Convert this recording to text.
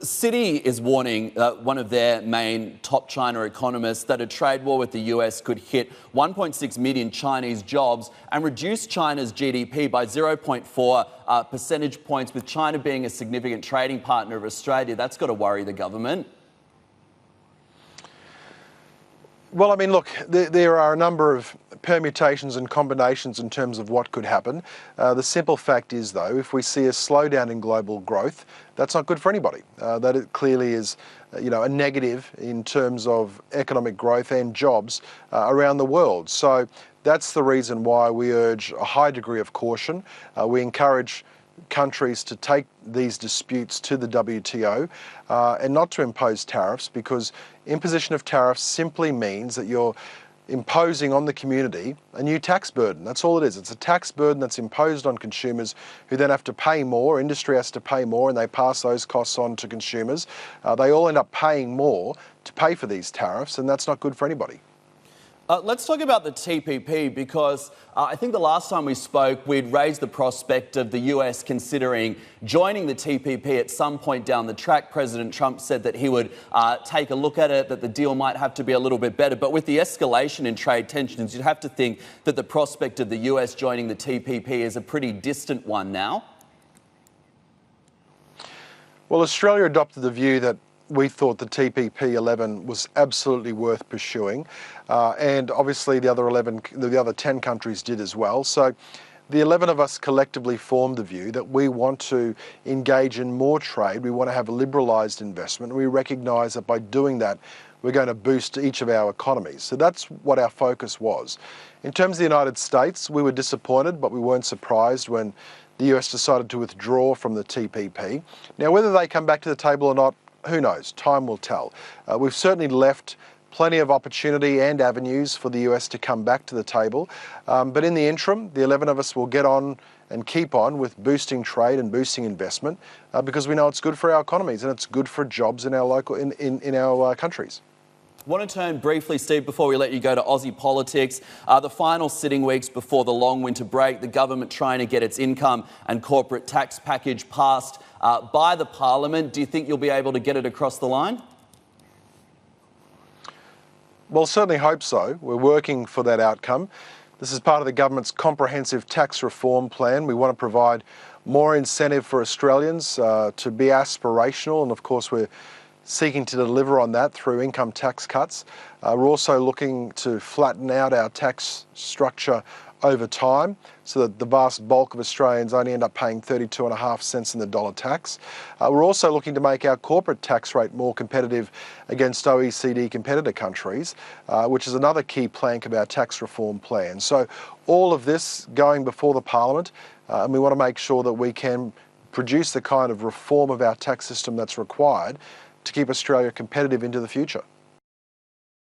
Citi is warning one of their main top China economists that a trade war with the US could hit 1.6 million Chinese jobs and reduce China's GDP by 0.4 percentage points, with China being a significant trading partner of Australia. That's got to worry the government. Well, I mean, look, there are a number of permutations and combinations in terms of what could happen. The simple fact is, though, if we see a slowdown in global growth, that's not good for anybody. That it clearly is, a negative in terms of economic growth and jobs around the world. So that's the reason why we urge a high degree of caution. We encourage countries to take these disputes to the WTO and not to impose tariffs, because imposition of tariffs simply means that you're imposing on the community a new tax burden. That's all it is. It's a tax burden that's imposed on consumers, who then have to pay more. Industry has to pay more, and they pass those costs on to consumers. They all end up paying more to pay for these tariffs, and that's not good for anybody. Let's talk about the TPP, because I think the last time we spoke, we'd raised the prospect of the US considering joining the TPP at some point down the track. President Trump said that he would take a look at it, that the deal might have to be a little bit better. But with the escalation in trade tensions, you'd have to think that the prospect of the US joining the TPP is a pretty distant one now. Well, Australia adopted the view that we thought the TPP 11 was absolutely worth pursuing, and obviously the other 10 countries did as well. So the 11 of us collectively formed the view that we want to engage in more trade. We want to have a liberalised investment. We recognise that by doing that, we're going to boost each of our economies. So that's what our focus was. In terms of the United States, we were disappointed, but we weren't surprised when the US decided to withdraw from the TPP. Now, whether they come back to the table or not, who knows? Time will tell. We've certainly left plenty of opportunity and avenues for the US to come back to the table. But in the interim, the 11 of us will get on and keep on with boosting trade and boosting investment, because we know it's good for our economies and it's good for jobs in our in our countries. I want to turn briefly, Steve, before we let you go, to Aussie politics. The final sitting weeks before the long winter break, the government trying to get its income and corporate tax package passed by the Parliament. Do you think you'll be able to get it across the line? Well, certainly hope so. We're working for that outcome. This is part of the government's comprehensive tax reform plan. We want to provide more incentive for Australians to be aspirational, and of course we're seeking to deliver on that through income tax cuts. We're also looking to flatten out our tax structure over time, so that the vast bulk of Australians only end up paying 32.5 cents in the dollar tax. We're also looking to make our corporate tax rate more competitive against OECD competitor countries, which is another key plank of our tax reform plan. So all of this going before the Parliament, and we want to make sure that we can produce the kind of reform of our tax system that's required to keep Australia competitive into the future.